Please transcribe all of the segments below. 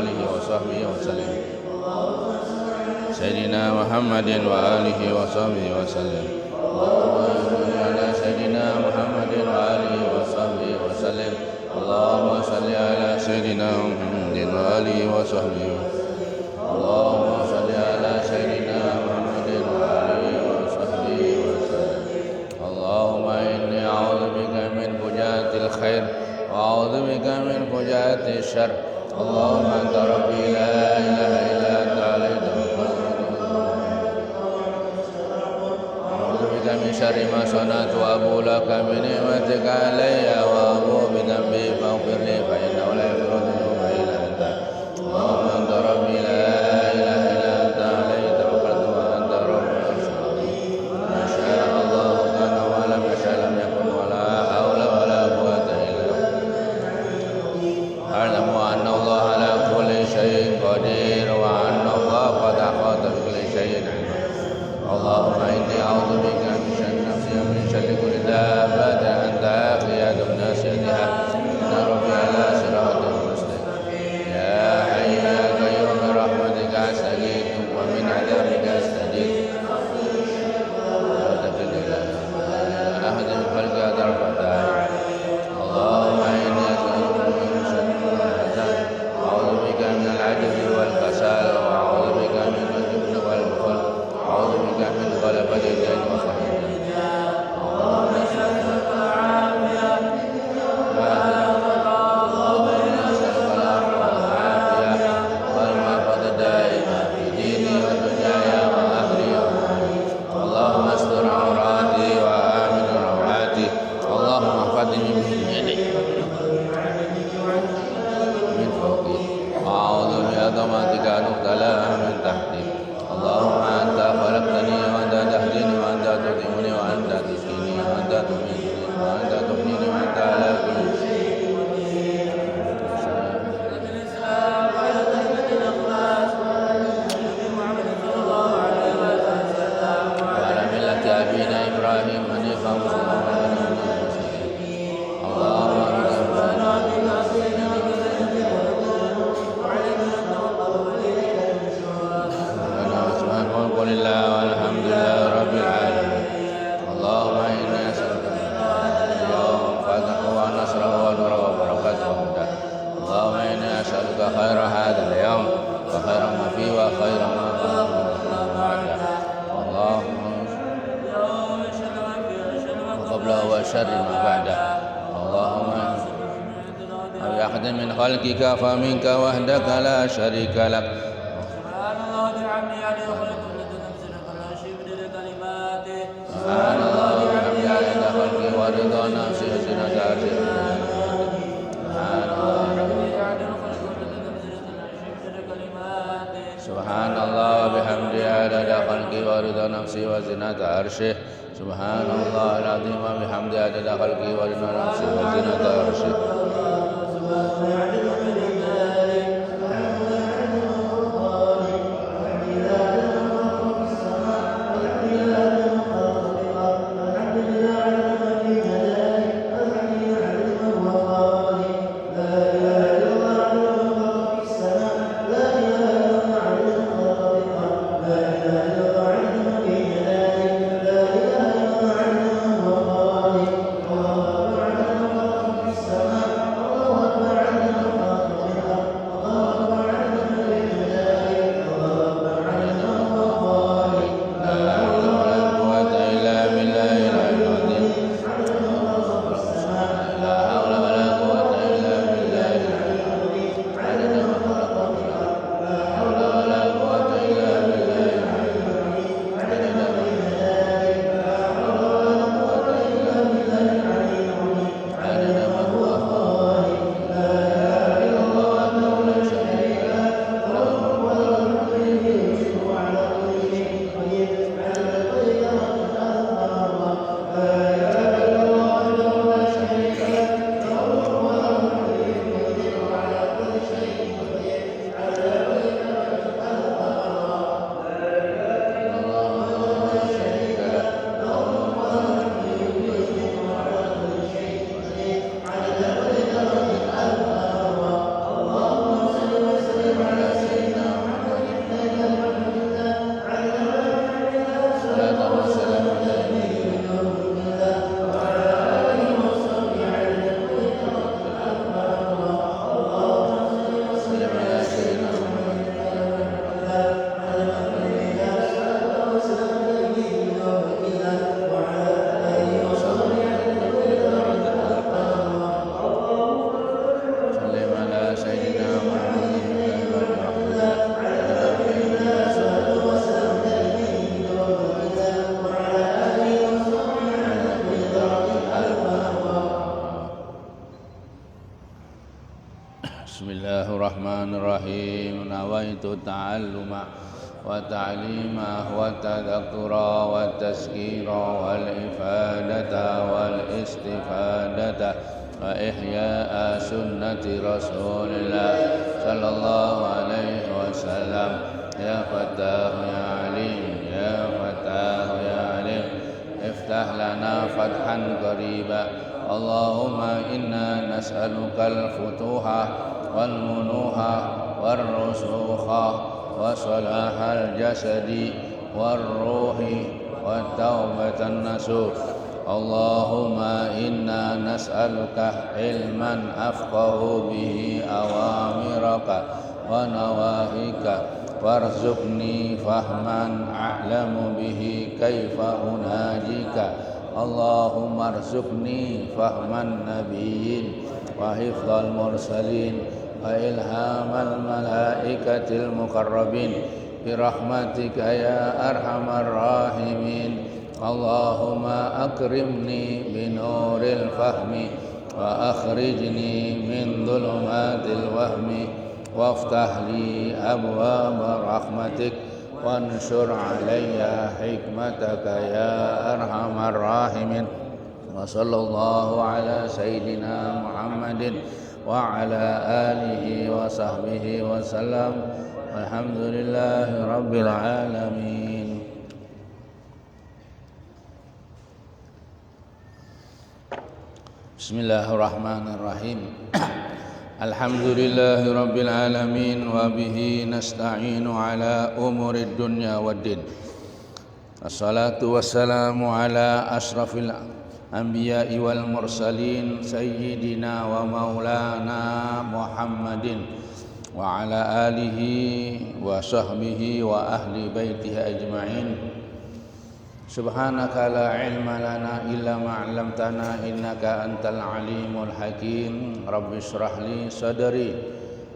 آله وصحبه وسلم سيدنا محمد وآله وصحبه وسلم اللهم صل على سيدنا محمد وآله وصحبه وسلم اللهم صل على سيدنا محمد وآله وصحبه اللهم صل على سيدنا محمد وآله وصحبه وسلم اللهم إني أعوذ بك من فجاءة الخير وأعوذ بك من فجاءة الشر اللهم أنت ربي لا إله إلا أنت عليك أعوذ بك من شر ما صنعت وأبو لك بنعمتك علي وأبو بذنبي فاغفر لي فإنه لا يغفر الذنوب إلا أنت اللهم أنت ربي لا إله إلا أنت عليك توكلت وأنت رب العرش العظيم ما شاء الله كان ولم يشاء لم يكن ولا حول ولا قوة إلا بالله أعلم أن الله على كل شيء قدير وأن الله قد أحاط بكل شيء علما اللهم إني أعوذ بك من شر نفسي ومن شر كل دابة أنت آخذ بناصيتها إن ربي على صراط مستقيم يا حي يا قيوم برحمتك أستغيث ومن عذابك أستجير لا تكلني إلى أحد من خلقك طرفة عين اللهم إني أسألك من شر ما حزن أعوذ بك من العجز والكسل وأعوذ بك من الجبن والبخل أعوذ بك من غلبة الدين وقهر خلقك فمنك وحدك لا شريك لك سبحان الله بحمده يعني يخلق كل تنزل كل شيء بدل كلماته سبحان الله بحمده عدد خلقه ورضا نفسه وزنة عرشه سبحان الله بحمده عدد خلقه ورضا نفسه وزنة عرشه سبحان الله العظيم وبحمده عدد خلقه ورضا نفسه وزنة عرشه السماء Bismillahirrahmanirrahim. Nawaitu ta'alluma wa ta'lima wa tadhakkura wa tazkira wal ifadata wal istifadata wa ihya'a sunnati Rasulillah sallallahu alaihi wasallam. Ya Fattah ya Alim, ya Fattah ya Alim, iftah lana fathan qariba. Allahumma inna nas'alukal futuha wal munuha wal rusukha wa salahal jasadi wal ruhi wa taubatan nasuh. Allahumma inna nas'aluka ilman afqahu bihi awamiraka wa nawahika warzuqni fahman a'lamu bihi kaifa unajika. Allahumma arzuqni fahman nabiyyin wa hifdzal mursalin wa ilhamal malaikatil muqarrabin bi rahmatika ya arhamar rahimin. Allahumma akrimni bi nuril fahmi wa akhrijni min dhulumatil wahmi waftah li abwaaba rahmatik wansur alayya hikmataka ya arhamar rahimin. Wa sallallahu ala sayyidina Muhammadin wa ala alihi wa sahbihi wa sallam. Alhamdulillahi rabbil alamin. Bismillahirrahmanirrahim. Alhamdulillahi rabbil alamin wa bihi nasta'inu ala umurid dunya waddin. Assalatu wassalamu ala ashrafil anbiya'i wal mursalin sayyidina wa maulana Muhammadin wa ala alihi wa sahbihi wa ahli baitihi ajma'in. Subhanaka la ilma lana illa ma 'allamtana innaka antal alimul hakim. Rabbi shrah li sadri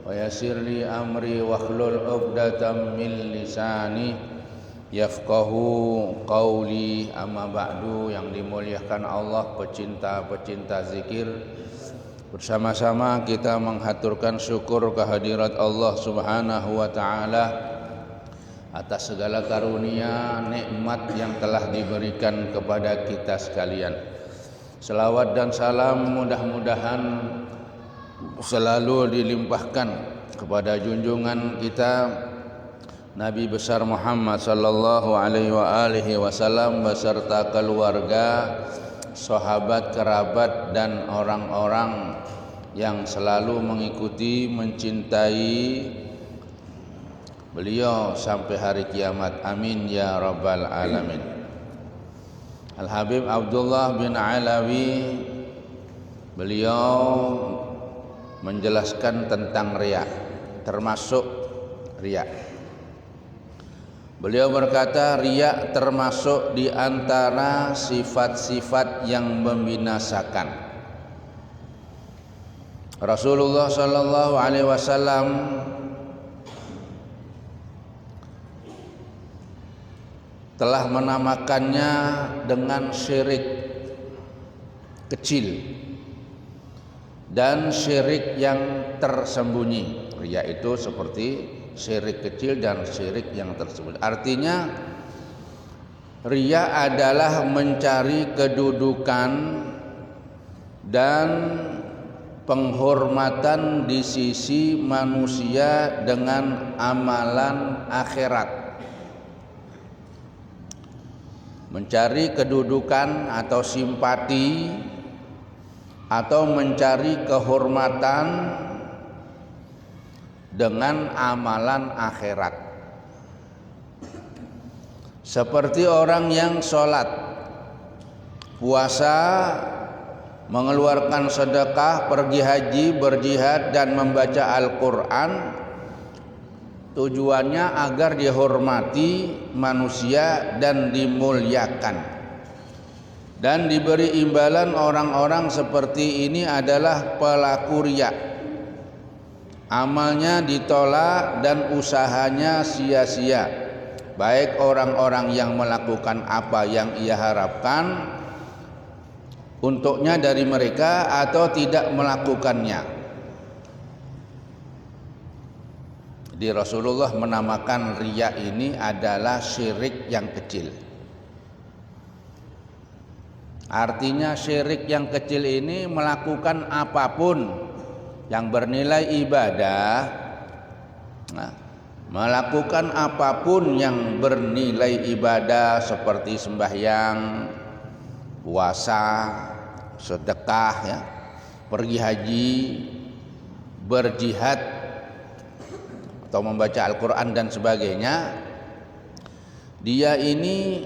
wa yassir li amri wahlul 'uqdatam min lisani yafqahu qawli. Amma ba'du, yang dimuliakan Allah, pecinta-pecinta zikir, bersama-sama kita menghaturkan syukur kehadirat Allah Subhanahu wa taala atas segala karunia nikmat yang telah diberikan kepada kita sekalian. Selawat dan salam mudah-mudahan selalu dilimpahkan kepada junjungan kita Nabi besar Muhammad sallallahu alaihi wasallam beserta keluarga, sahabat, kerabat dan orang-orang yang selalu mengikuti, mencintai beliau sampai hari kiamat. Amin ya rabbal alamin. Al-Habib Abdullah bin Alawi, beliau menjelaskan tentang riya, termasuk riya. Beliau berkata riya termasuk di antara sifat-sifat yang membinasakan. Rasulullah sallallahu alaihi wasallam telah menamakannya dengan syirik kecil dan syirik yang tersembunyi. Riya itu seperti syirik kecil dan syirik yang tersembunyi. Artinya riya adalah mencari kedudukan dan penghormatan di sisi manusia dengan amalan akhirat. Mencari kedudukan atau simpati atau mencari kehormatan dengan amalan akhirat. Seperti orang yang sholat, puasa, mengeluarkan sedekah, pergi haji, berjihad dan membaca Al-Quran, tujuannya agar dihormati manusia dan dimuliakan. Dan diberi imbalan orang-orang seperti ini adalah pelaku riya. Amalnya ditolak dan usahanya sia-sia, baik orang-orang yang melakukan apa yang ia harapkan untuknya dari mereka atau tidak melakukannya. Jadi Rasulullah menamakan riya ini adalah syirik yang kecil. Artinya syirik yang kecil ini melakukan apapun yang bernilai ibadah, melakukan apapun yang bernilai ibadah seperti sembahyang, puasa, sedekah, ya, pergi haji, berjihad atau membaca Al-Quran dan sebagainya. Dia ini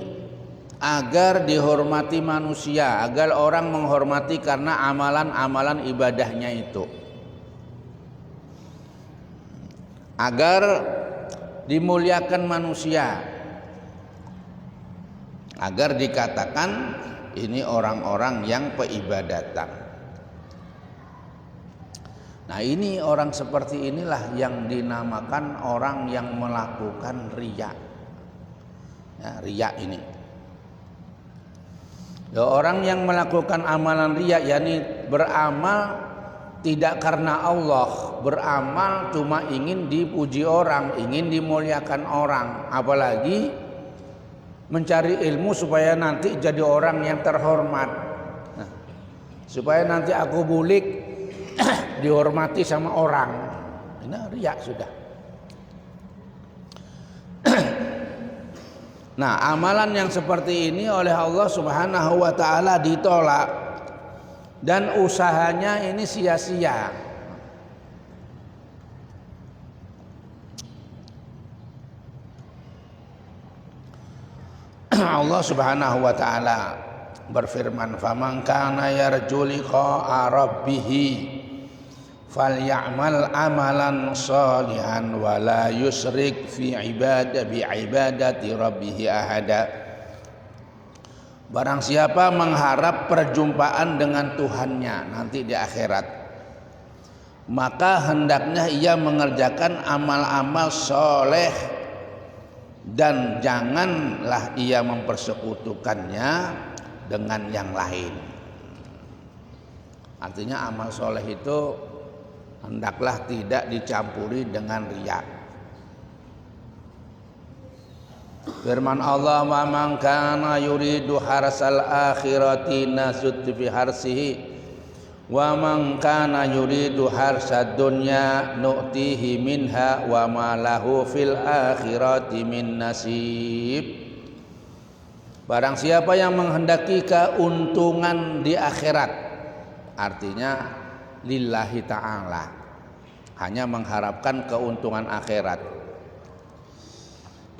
agar dihormati manusia, agar orang menghormati karena amalan-amalan ibadahnya itu, agar dimuliakan manusia, agar dikatakan ini orang-orang yang peibadatan. Nah, ini orang seperti inilah yang dinamakan orang yang melakukan riya. Ya, riya ini. Ya, orang yang melakukan amalan riya, yakni beramal tidak karena Allah, beramal cuma ingin dipuji orang, ingin dimuliakan orang, apalagi mencari ilmu supaya nanti jadi orang yang terhormat. Nah, supaya nanti aku bulik dihormati sama orang. Ini riya sudah. Nah, amalan yang seperti ini oleh Allah Subhanahu wa taala ditolak dan usahanya ini sia-sia. Allah Subhanahu wa taala berfirman, "Faman kana yarju liqa'a rabbih falyamal amalan shalihan wa la yusyrik fi ibadati rabbih ahada." Barang siapa mengharap perjumpaan dengan Tuhannya nanti di akhirat, maka hendaknya ia mengerjakan amal-amal soleh dan janganlah ia mempersekutukannya dengan yang lain. Artinya amal soleh itu hendaklah tidak dicampuri dengan riya. Firman Allah, "Wa man kana yuridu harsal akhirati nasut fi harsihi wa man kana yuridu harsad dunya nu'tihi minha wa ma lahu fil akhirati min nasib." Barang siapa yang menghendaki keuntungan di akhirat, artinya lillahi ta'ala, hanya mengharapkan keuntungan akhirat,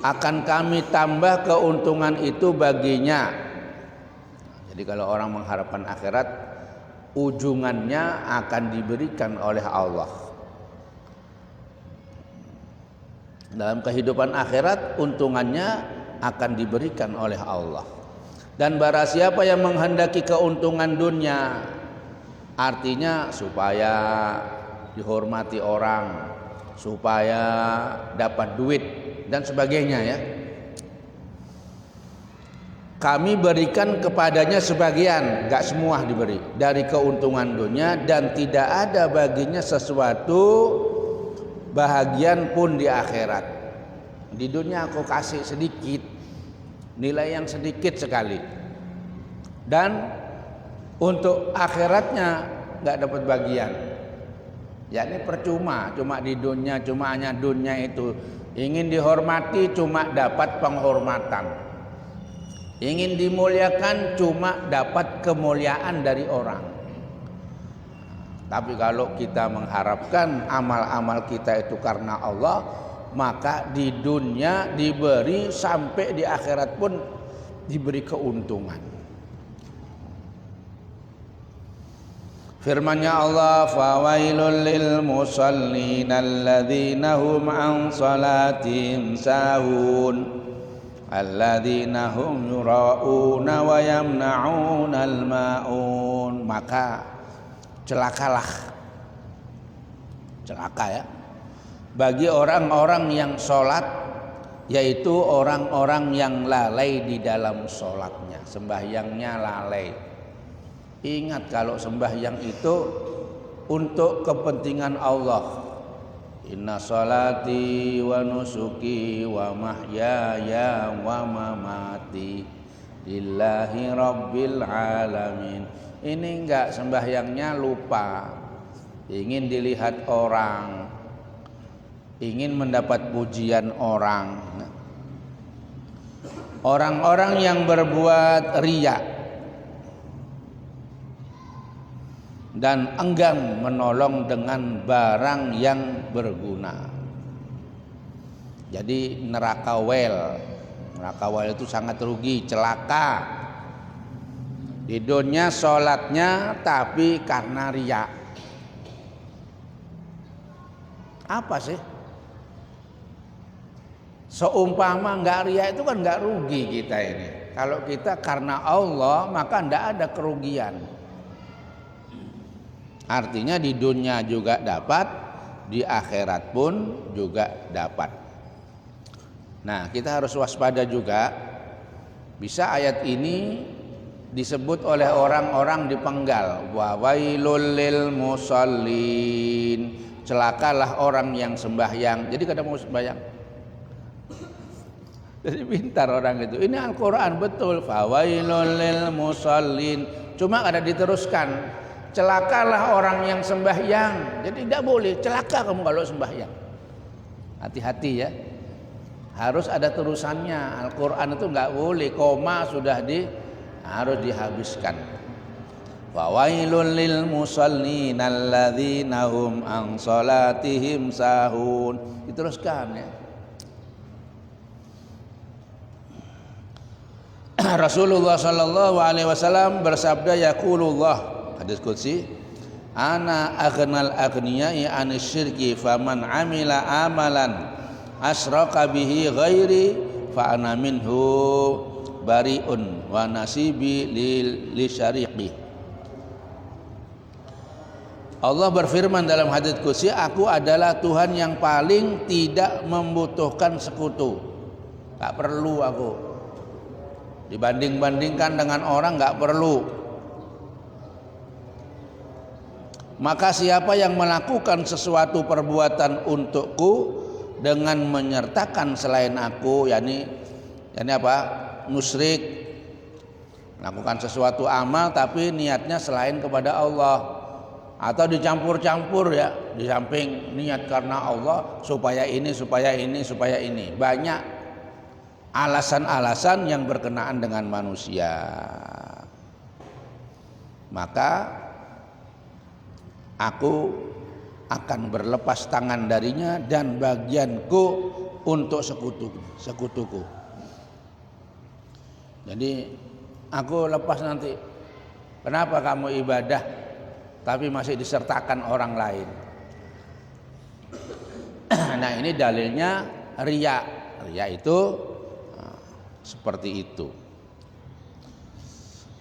akan kami tambah keuntungan itu baginya. Jadi kalau orang mengharapkan akhirat, ujungannya akan diberikan oleh Allah. Dalam kehidupan akhirat, untungannya akan diberikan oleh Allah. Dan barang siapa yang menghendaki keuntungan dunia, artinya supaya dihormati orang, supaya dapat duit dan sebagainya, ya, kami berikan kepadanya sebagian, gak semua diberi, dari keuntungan dunia, dan tidak ada baginya sesuatu bahagian pun di akhirat. Di dunia aku kasih sedikit, nilai yang sedikit sekali, dan untuk akhiratnya gak dapat bagian. Yakni percuma, cuma di dunia, cuma hanya dunia itu ingin dihormati, cuma dapat penghormatan, ingin dimuliakan, cuma dapat kemuliaan dari orang. Tapi kalau kita mengharapkan amal-amal kita itu karena Allah, maka di dunia diberi, sampai di akhirat pun diberi keuntungan. Firman-Nya Allah, "Fawailul lil musallin alladzina hum an salatihim sahun alladzina hum yura'una wa yamna'unal ma'un." Maka celaka ya bagi orang-orang yang sholat, yaitu orang-orang yang lalai di dalam sholatnya, sembahyangnya lalai. Ingat, kalau sembahyang itu untuk kepentingan Allah, Inna salati wa nusuki wa mahyaya wa mamati lillahi rabbil alamin. Ini enggak sembahyangnya lupa, ingin dilihat orang, ingin mendapat pujian orang. Orang-orang yang berbuat riya dan enggan menolong dengan barang yang berguna. Jadi neraka wel itu sangat rugi, celaka. Di dunia sholatnya tapi karena riya. Apa sih? Seumpama enggak riya itu kan enggak rugi kita ini. Kalau kita karena Allah maka enggak ada kerugian. Artinya di dunia juga dapat, di akhirat pun juga dapat. Nah, kita harus waspada juga. Bisa ayat ini disebut oleh orang-orang dipenggal. Wa wailul lil musallin. Celakalah orang yang sembahyang. Jadi kada mau sembahyang. Jadi pintar orang itu. Ini Al-Quran betul. Fa wailul lil musallin. Cuma ada diteruskan. Celakalah orang yang sembahyang. Jadi tidak boleh celaka kamu kalau sembahyang. Hati-hati ya. Harus ada terusannya. Al-Quran itu nggak boleh koma sudah harus dihabiskan. Fawailul lil musallin alladzina hum an salatihim sahun. Diteruskan ya. Rasulullah sallallahu alaihi wasallam bersabda, yaqulullah, hadis qudsi, ana aghnal aghniyai anis syirki faman amila amalan asyraka bihi ghairi fa ana minhu bariun wa nasibi li syariqi. Allah berfirman dalam hadis qudsi, aku adalah Tuhan yang paling tidak membutuhkan sekutu. Enggak perlu aku. Dibanding-bandingkan dengan orang enggak perlu. Maka siapa yang melakukan sesuatu perbuatan untukku dengan menyertakan selain aku, yakni apa? Musyrik, melakukan sesuatu amal tapi niatnya selain kepada Allah, atau dicampur-campur ya, di samping niat karena Allah supaya ini, supaya ini, supaya ini. Banyak alasan-alasan yang berkenaan dengan manusia. Maka aku akan berlepas tangan darinya dan bagianku untuk sekutuku. Jadi aku lepas nanti. Kenapa kamu ibadah tapi masih disertakan orang lain? Nah, ini dalilnya riya. Riya itu seperti itu.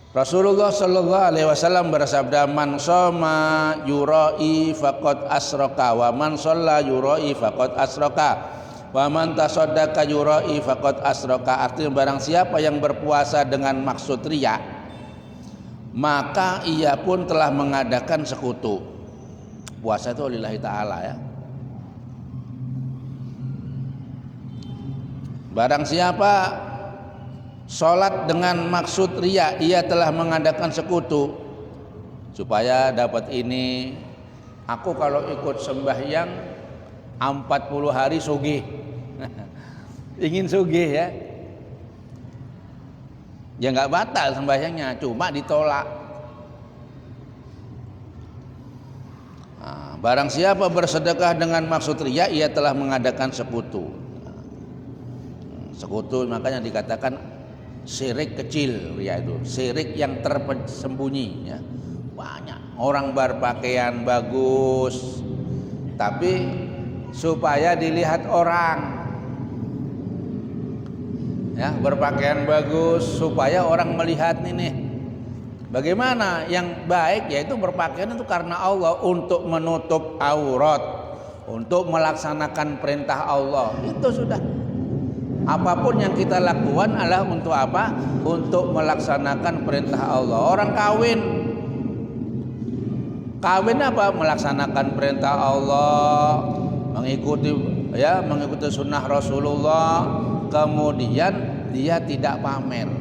Rasulullah sallallahu alaihi wasallam bersabda, man shoma yurai faqad asyraka wa man shalla yurai faqad asyraka wa man tasaddaqa yurai faqad asyraka. Artinya barang siapa yang berpuasa dengan maksud riya, maka ia pun telah mengadakan sekutu. Puasa itu lillahi ta'ala ya. Barang siapa sholat dengan maksud riya, ia telah mengadakan sekutu. Supaya dapat ini, aku kalau ikut sembahyang 40 hari sugih. Ingin sugih ya. Ya nggak batal sembahyangnya, cuma ditolak. Nah, barang siapa bersedekah dengan maksud riya, ia telah mengadakan sekutu. Sekutu makanya dikatakan syirik kecil, riya itu syirik yang tersembunyi ya. Banyak orang berpakaian bagus tapi supaya dilihat orang ya, berpakaian bagus supaya orang melihat ini. Bagaimana yang baik, yaitu berpakaian itu karena Allah, untuk menutup aurat, untuk melaksanakan perintah Allah. Itu sudah. Apapun yang kita lakukan adalah untuk apa? Untuk melaksanakan perintah Allah. Orang kawin apa? Melaksanakan perintah Allah, mengikuti sunnah Rasulullah, kemudian dia tidak pamer.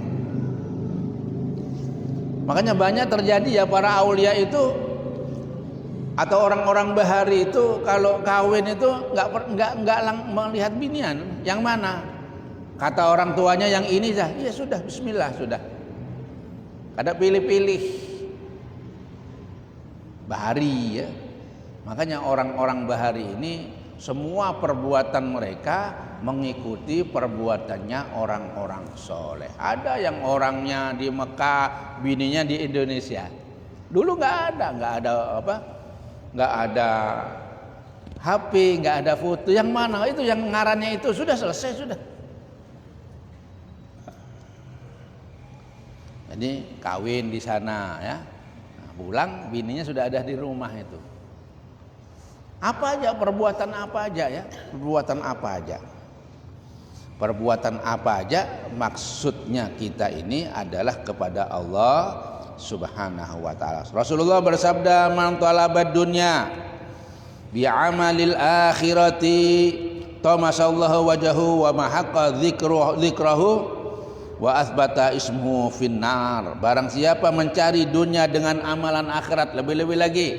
Makanya banyak terjadi ya para aulia itu atau orang-orang bahari itu kalau kawin itu nggak melihat binian yang mana. Kata orang tuanya yang ini ya sudah, bismillah sudah. Ada pilih-pilih. Bahari ya. Makanya orang-orang bahari ini semua perbuatan mereka mengikuti perbuatannya orang-orang soleh. Ada yang orangnya di Mekah, bininya di Indonesia. Dulu nggak ada HP, nggak ada foto. Yang mana itu yang ngarannya itu sudah selesai sudah. Jadi kawin di sana ya, pulang bininya sudah ada di rumah itu. Apa aja perbuatan apa aja ya, perbuatan apa aja maksudnya kita ini adalah kepada Allah Subhanahu wa taala. Rasulullah bersabda, "Man talabad dunya bi amalil akhirati tamasallahu wajhahu wa mahaqqa dzikrahu wa asbata ismuhu finnar." Barang siapa mencari dunia dengan amalan akhirat, lebih-lebih lagi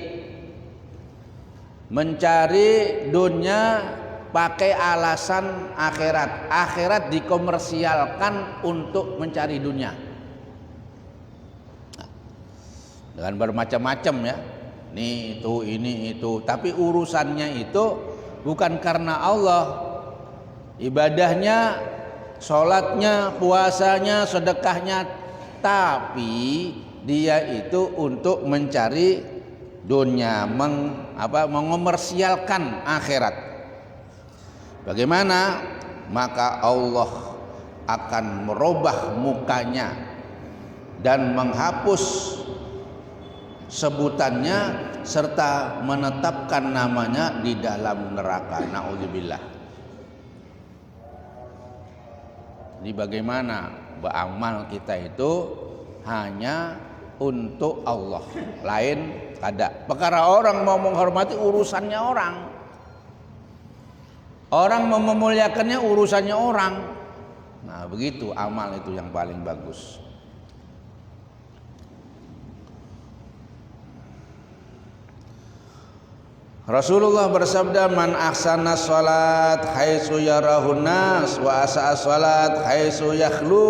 mencari dunia pakai alasan akhirat dikomersialkan untuk mencari dunia dengan bermacam-macam ya, ini itu, tapi urusannya itu bukan karena Allah, ibadahnya, sholatnya, puasanya, sedekahnya, tapi dia itu untuk mencari dunia, mengomersialkan akhirat. Bagaimana? Maka Allah akan merubah mukanya dan menghapus sebutannya serta menetapkan namanya di dalam neraka. Na'udzubillah. Jadi bagaimana beramal kita itu hanya untuk Allah, lain ada. Perkara orang mau menghormati urusannya orang mau memuliakannya urusannya orang. Nah begitu amal itu yang paling bagus. Rasulullah bersabda, "Man ahsana salat haitsu yarahun nas wa asa'a salat haitsu yakhlu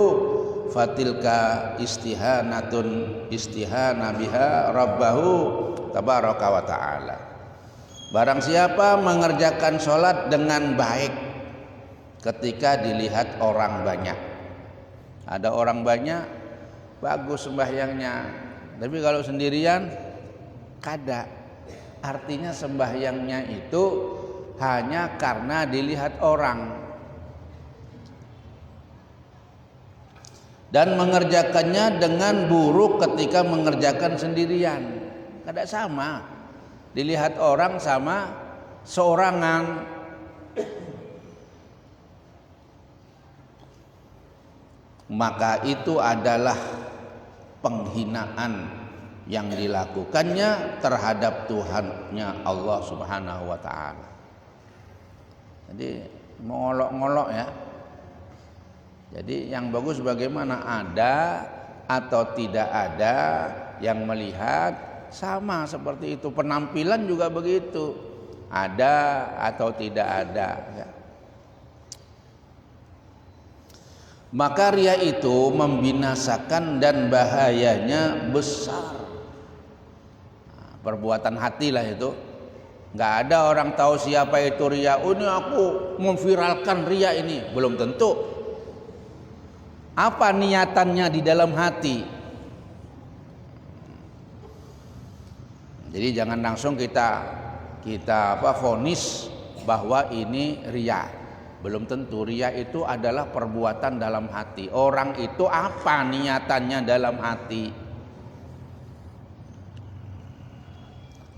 fatilka istihana biha rabbahu tabaraka wa ta'ala." Barang siapa mengerjakan sholat dengan baik ketika dilihat orang banyak. Ada orang banyak bagus sembahyangnya, tapi kalau sendirian kada. Artinya sembahyangnya itu hanya karena dilihat orang. Dan mengerjakannya dengan buruk ketika mengerjakan sendirian. Kada sama. Dilihat orang sama seorangan. Maka itu adalah penghinaan yang dilakukannya terhadap Tuhannya Allah Subhanahu wa ta'ala. Jadi mengolok-ngolok ya. Jadi yang bagus bagaimana, ada atau tidak ada yang melihat, sama seperti itu. Penampilan juga begitu, ada atau tidak ada ya. Maka ria itu membinasakan dan bahayanya besar. Perbuatan hati lah itu. Nggak ada orang tahu siapa itu ria. Oh, ini aku memviralkan ria ini. Belum tentu. Apa niatannya di dalam hati? Jadi jangan langsung kita vonis bahwa ini ria. Belum tentu. Ria itu adalah perbuatan dalam hati. Orang itu apa niatannya dalam hati?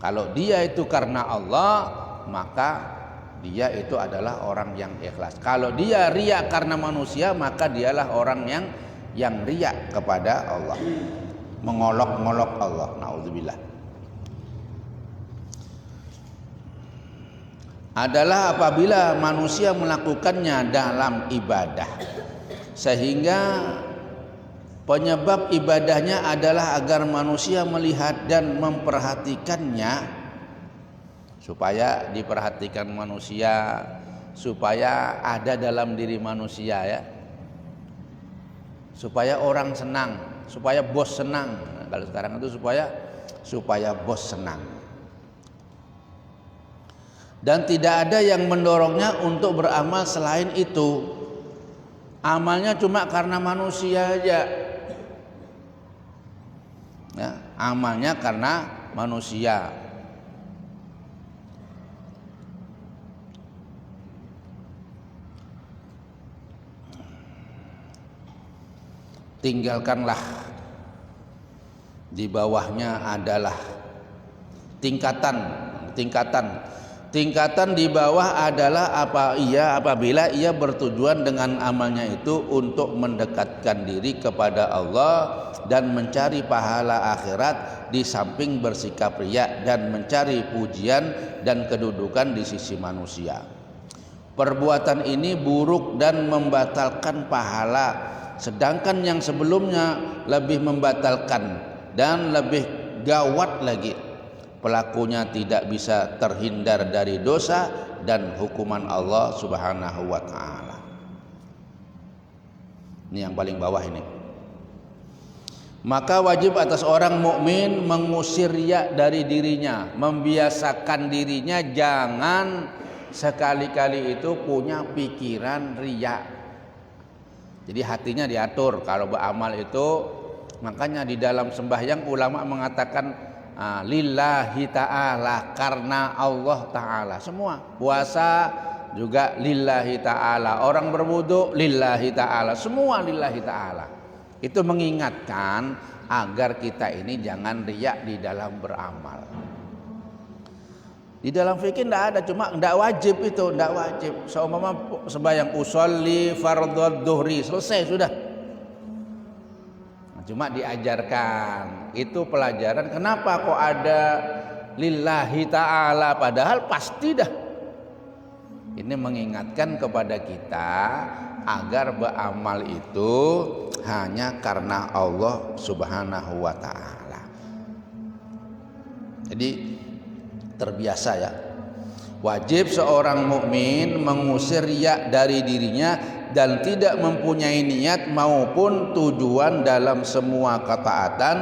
Kalau dia itu karena Allah, maka dia itu adalah orang yang ikhlas. Kalau dia riya karena manusia, maka dialah orang yang riya kepada Allah, mengolok-ngolok Allah. Nauzubillah. adalah apabila manusia melakukannya dalam ibadah, sehingga penyebab ibadahnya adalah agar manusia melihat dan memperhatikannya, supaya diperhatikan manusia, supaya ada dalam diri manusia ya, supaya orang senang, supaya bos senang. Nah, kalau sekarang itu supaya bos senang. Dan tidak ada yang mendorongnya untuk beramal selain itu. Amalnya cuma karena manusia aja. Ya, amalnya karena manusia. Tinggalkanlah, di bawahnya adalah tingkatan di bawah adalah apabila ia bertujuan dengan amalnya itu untuk mendekatkan diri kepada Allah dan mencari pahala akhirat, di samping bersikap riya dan mencari pujian dan kedudukan di sisi manusia. Perbuatan ini buruk dan membatalkan pahala, sedangkan yang sebelumnya lebih membatalkan dan lebih gawat lagi. Pelakunya tidak bisa terhindar dari dosa dan hukuman Allah Subhanahu wa ta'ala. Ini yang paling bawah ini. Maka wajib atas orang mukmin mengusir riya dari dirinya, membiasakan dirinya jangan sekali-kali itu punya pikiran riya. Jadi hatinya diatur kalau beramal itu. Makanya di dalam sembahyang ulama mengatakan lillahi ta'ala, karena Allah ta'ala. Semua puasa juga lillahi ta'ala, orang berwudu lillahi ta'ala, semua lillahi ta'ala. Itu mengingatkan agar kita ini jangan riya di dalam beramal. Di dalam fikih tidak ada, cuma tidak wajib itu, tidak wajib. Seumpama sembahyang usolli fardhu dhuhri, selesai sudah. Cuma diajarkan, itu pelajaran. Kenapa kok ada lillahi ta'ala, padahal pasti dah. Ini mengingatkan kepada kita agar beramal itu hanya karena Allah Subhanahu wa ta'ala. Jadi terbiasa ya. Wajib seorang mukmin mengusir riya dari dirinya dan tidak mempunyai niat maupun tujuan dalam semua ketaatan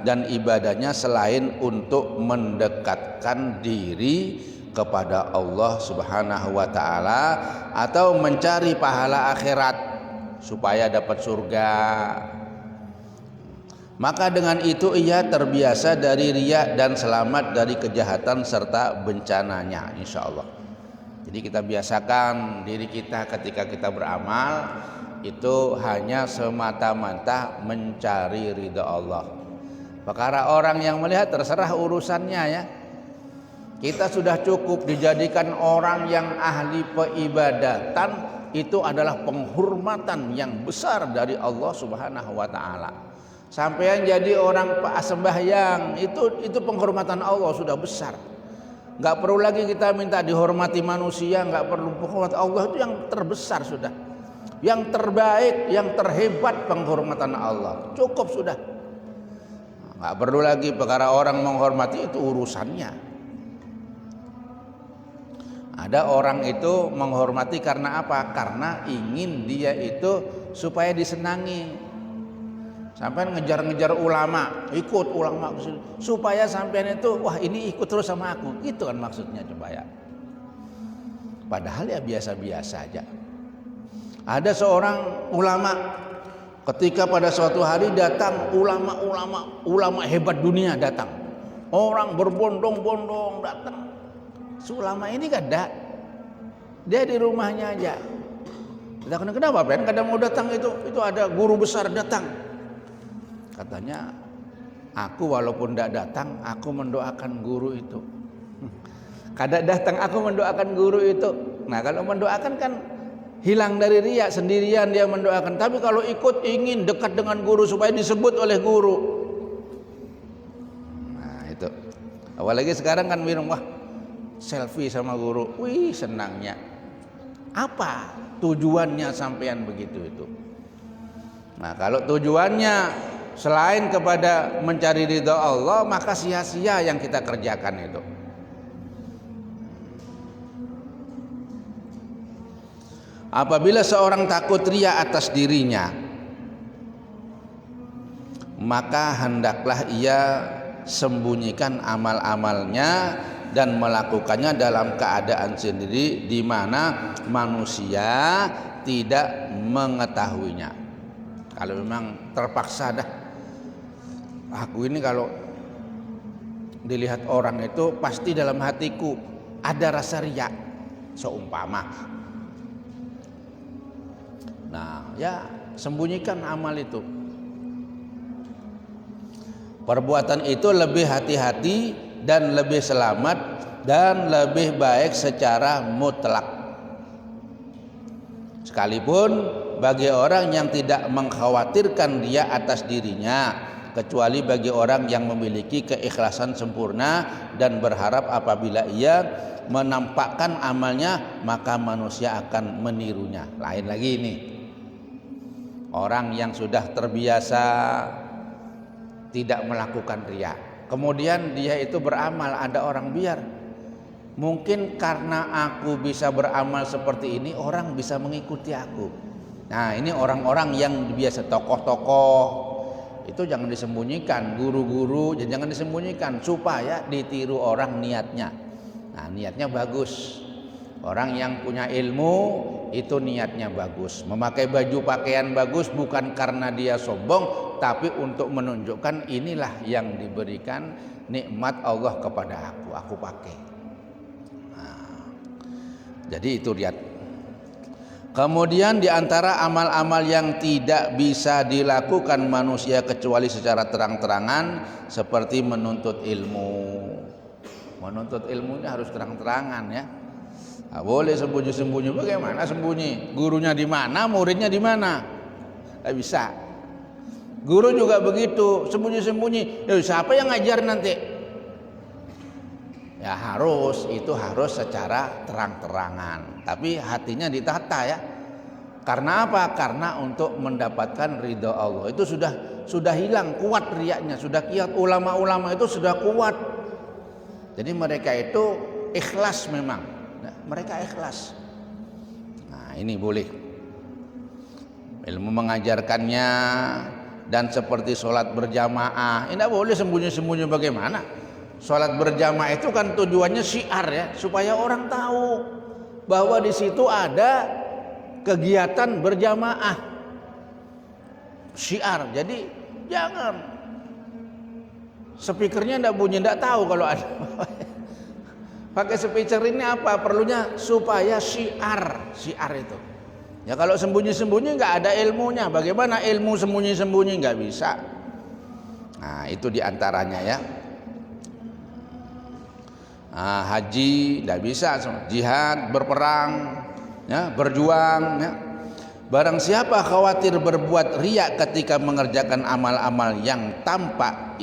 dan ibadahnya selain untuk mendekatkan diri kepada Allah Subhanahu wa ta'ala atau mencari pahala akhirat supaya dapat surga. Maka dengan itu ia terbiasa dari riya dan selamat dari kejahatan serta bencananya, insya Allah. Jadi kita biasakan diri kita ketika kita beramal itu hanya semata-mata mencari ridha Allah. Perkara orang yang melihat terserah urusannya ya. Kita sudah cukup dijadikan orang yang ahli peribadatan, itu adalah penghormatan yang besar dari Allah Subhanahu wa ta'ala. Sampai jadi orang sembahyang itu penghormatan Allah sudah besar. Enggak perlu lagi kita minta dihormati manusia, enggak perlu, penghormatan Allah itu yang terbesar sudah. Yang terbaik, yang terhebat penghormatan Allah. Cukup sudah. Enggak perlu lagi perkara orang menghormati, itu urusannya. Ada orang itu menghormati karena apa? Karena ingin dia itu supaya disenangi. Sampai ngejar-ngejar ulama, ikut ulama supaya sampean itu wah ini ikut terus sama aku, gitu kan maksudnya coba ya. Padahal ya biasa-biasa aja. Ada seorang ulama ketika pada suatu hari datang ulama hebat dunia datang, orang berbondong-bondong datang. Ulama ini kan dia di rumahnya aja. Kita kenapa Ben? Kadang mau datang itu ada guru besar datang. Katanya, aku walaupun tidak datang, aku mendoakan guru itu. Kadang datang, aku mendoakan guru itu. Nah kalau mendoakan kan hilang dari riya, sendirian dia mendoakan. Tapi kalau ikut ingin dekat dengan guru supaya disebut oleh guru. Nah itu. Apalagi sekarang kan minum, wah selfie sama guru, wih senangnya. Apa tujuannya sampean begitu itu? Nah, kalau tujuannya selain kepada mencari ridha Allah, maka sia-sia yang kita kerjakan itu. Apabila seorang takut riya atas dirinya, maka hendaklah ia sembunyikan amal-amalnya dan melakukannya dalam keadaan sendiri di mana manusia tidak mengetahuinya. Kalau memang terpaksa dah, aku ini kalau dilihat orang itu pasti dalam hatiku ada rasa riya, seumpama. Nah, ya sembunyikan amal itu. Perbuatan itu lebih hati-hati dan lebih selamat dan lebih baik secara mutlak. Sekalipun bagi orang yang tidak mengkhawatirkan dia atas dirinya, kecuali bagi orang yang memiliki keikhlasan sempurna dan berharap apabila ia menampakkan amalnya maka manusia akan menirunya. Lain lagi ini, orang yang sudah terbiasa tidak melakukan riya, kemudian dia itu beramal, ada orang biar, mungkin karena aku bisa beramal seperti ini orang bisa mengikuti aku. Nah, ini orang-orang yang biasa, tokoh-tokoh itu jangan disembunyikan, guru-guru jangan disembunyikan supaya ditiru orang niatnya. Nah, niatnya bagus. Orang yang punya ilmu itu niatnya bagus, memakai baju pakaian bagus bukan karena dia sombong, tapi untuk menunjukkan inilah yang diberikan nikmat Allah kepada aku pakai. Nah, jadi itu lihat. Kemudian di antara amal-amal yang tidak bisa dilakukan manusia kecuali secara terang-terangan seperti menuntut ilmu. Menuntut ilmunya harus terang-terangan ya. Nah, boleh sembunyi-sembunyi. Bagaimana sembunyi? Gurunya di mana, muridnya di mana? Tidak bisa. Guru juga begitu, sembunyi-sembunyi. Siapa yang ngajar nanti? Ya itu harus secara terang-terangan. Tapi hatinya ditata ya. Karena apa? Karena untuk mendapatkan ridha Allah. Itu sudah hilang, kuat riyanya, sudah kiat. Ulama-ulama itu sudah kuat. Jadi mereka itu ikhlas memang. Mereka ikhlas. Nah, ini boleh. Ilmu mengajarkannya dan seperti sholat berjamaah. Tidak boleh sembunyi-sembunyi bagaimana? Sholat berjamaah itu kan tujuannya syiar ya, supaya orang tahu bahwa di situ ada kegiatan berjamaah. Syiar. Jadi jangan speakernya tidak bunyi, tidak tahu kalau ada. Pakai speaker ini apa? Perlunya supaya syiar itu. Ya kalau sembunyi-sembunyi nggak ada ilmunya. Bagaimana ilmu sembunyi-sembunyi? Nggak bisa. Nah, itu diantaranya ya. Nah, haji tidak bisa, jihad, berperang, ya, berjuang. Ya. Barang siapa khawatir berbuat riya ketika mengerjakan amal-amal yang tampak,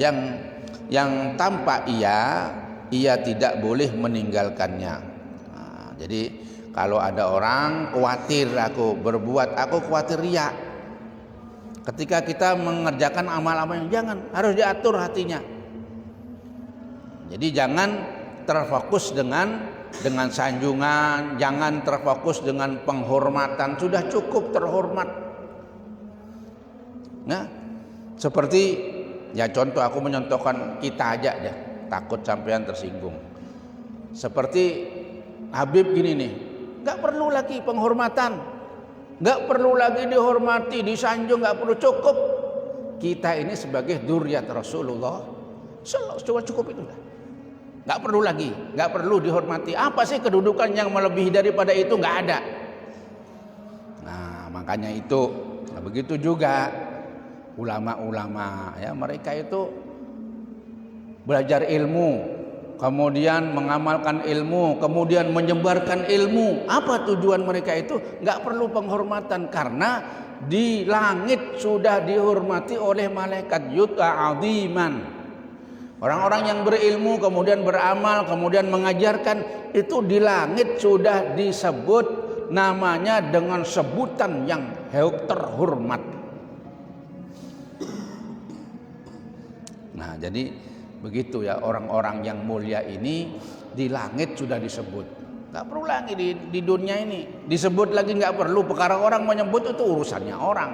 yang tampak ia tidak boleh meninggalkannya. Nah, jadi kalau ada orang khawatir aku khawatir riya. Ketika kita mengerjakan amal-amal yang jangan, harus diatur hatinya. Jadi jangan terfokus dengan sanjungan, jangan terfokus dengan penghormatan, sudah cukup terhormat. Nah, seperti ya contoh aku menyontohkan kita aja deh, takut sampean tersinggung. Seperti Habib gini nih, nggak perlu lagi penghormatan, nggak perlu lagi dihormati, disanjung, nggak perlu, cukup. Kita ini sebagai dzurriyyat Rasulullah, cukup itu dah. Nggak perlu lagi, nggak perlu dihormati. Apa sih kedudukan yang melebihi daripada itu? Nggak ada. Nah, makanya itu, nah begitu juga ulama-ulama ya, mereka itu belajar ilmu, kemudian mengamalkan ilmu, kemudian menyebarkan ilmu. Apa tujuan mereka itu? Nggak perlu penghormatan karena di langit sudah dihormati oleh malaikat yut'a 'aziman. Orang-orang yang berilmu kemudian beramal kemudian mengajarkan itu di langit sudah disebut namanya dengan sebutan yang terhormat. Nah, jadi begitu ya, orang-orang yang mulia ini di langit sudah disebut. Gak perlu lagi di dunia ini disebut lagi, gak perlu. Perkara orang menyebut itu urusannya orang.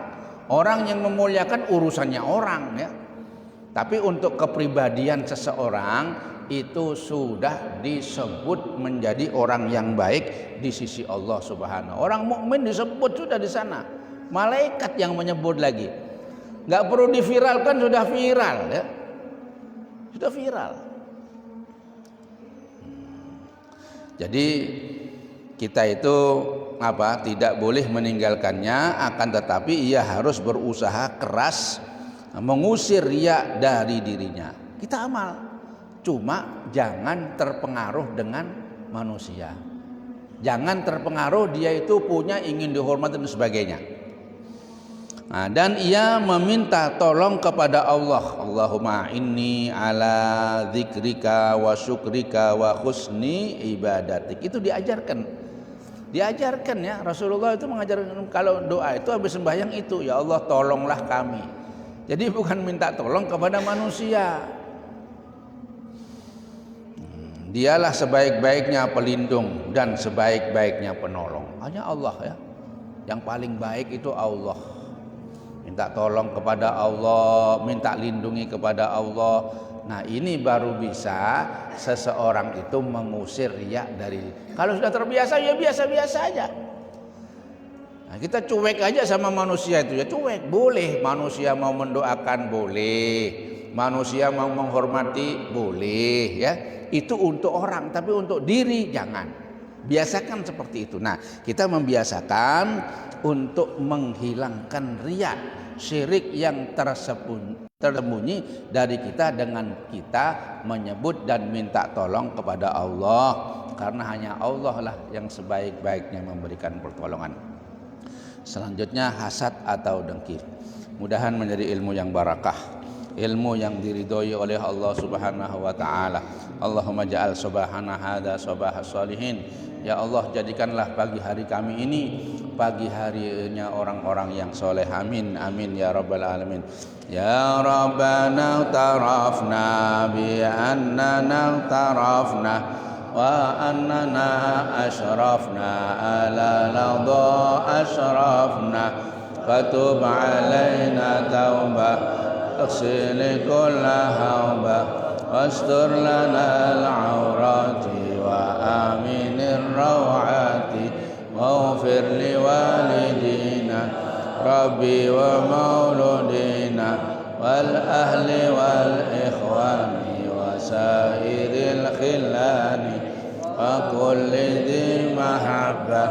Orang yang memuliakan urusannya orang ya. Tapi untuk kepribadian seseorang itu sudah disebut menjadi orang yang baik di sisi Allah Subhanahu. Orang mukmin disebut sudah di sana. Malaikat yang menyebut lagi. Gak perlu diviralkan, sudah viral ya. Sudah viral. Jadi kita itu tidak boleh meninggalkannya, akan tetapi ia harus berusaha keras mengusir riya dari dirinya. Kita amal, cuma jangan terpengaruh dengan manusia. Jangan terpengaruh dia itu punya ingin dihormati dan sebagainya. Nah, dan ia meminta tolong kepada Allah. Allahumma inni ala dzikrika wa syukrika wa husni ibadatik. Itu diajarkan ya. Rasulullah itu mengajarkan kalau doa itu habis sembahyang itu, ya Allah tolonglah kami. Jadi bukan minta tolong kepada manusia. Dialah sebaik-baiknya pelindung dan sebaik-baiknya penolong. Hanya Allah ya. Yang paling baik itu Allah. Minta tolong kepada Allah, minta lindungi kepada Allah. Nah, ini baru bisa seseorang itu mengusir riya dari. Kalau sudah terbiasa ya biasa-biasa aja. Nah, kita cuek aja sama manusia itu ya, cuek. Boleh manusia mau mendoakan, boleh. Manusia mau menghormati, boleh ya. Itu untuk orang, tapi untuk diri jangan. Biasakan seperti itu. Nah, kita membiasakan untuk menghilangkan riya, syirik yang tersembunyi dari kita dengan kita menyebut dan minta tolong kepada Allah, karena hanya Allah lah yang sebaik-baiknya memberikan pertolongan. Selanjutnya hasad atau dengki. Mudahan menjadi ilmu yang barakah, ilmu yang diridhoi oleh Allah Subhanahu wa taala. Allahumma ja'al subhana hadza subahas solihin. Ya Allah, jadikanlah pagi hari kami ini pagi harinya orang-orang yang soleh. Amin amin ya rabbal alamin. Ya Rabbana tarafna bi annana tarafna wa annana ashrafna ala ladha ashrafna fatub alaina taubah taghsil kulla hawbah wastur lana al-awrati wa aminir rawati waghfir li walidina rabbi wa mauludina wal ahli wal ikhwani wa sairil khilani wa kulli dhi mahabbah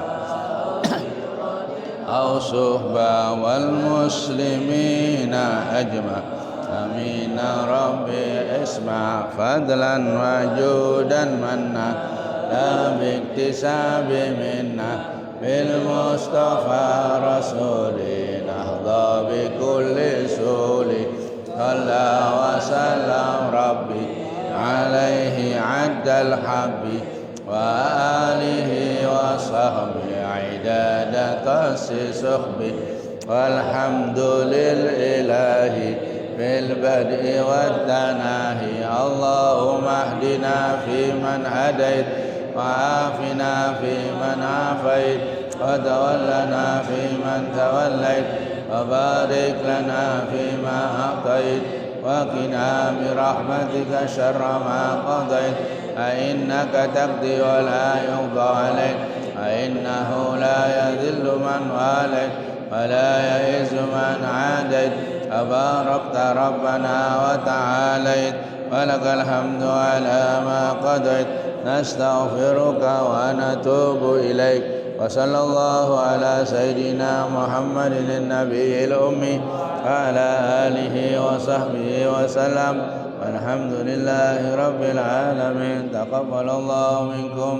aw suhba wal muslimina ajma'. Amin Rabbi isma' fadlan wa judan manna la biktisabi minna bil mustafa rasulina nahda bi kulli suli sallallahu wa sallam rabbi alaihi addal habbi wa alihi wa sahbihi idada qasi suhbi walhamdulillahi بالبدء والتناهي اللهم اهدنا فيمن هديت وعافنا فيمن عافيت وتولنا فيمن توليت وبارك لنا فيما أعطيت وقنا برحمتك شر ما قضيت فإنك تقضي ولا يقضى عليك فإنه لا يذل من واليت ولا يئس من عاديت تباركت ربنا وتعاليت ولك الحمد على ما قضيت نستغفرك ونتوب إليك وصلى الله على سيدنا محمد النبي الأمي وعلى آله وصحبه وسلم والحمد لله رب العالمين. تقبل الله منكم.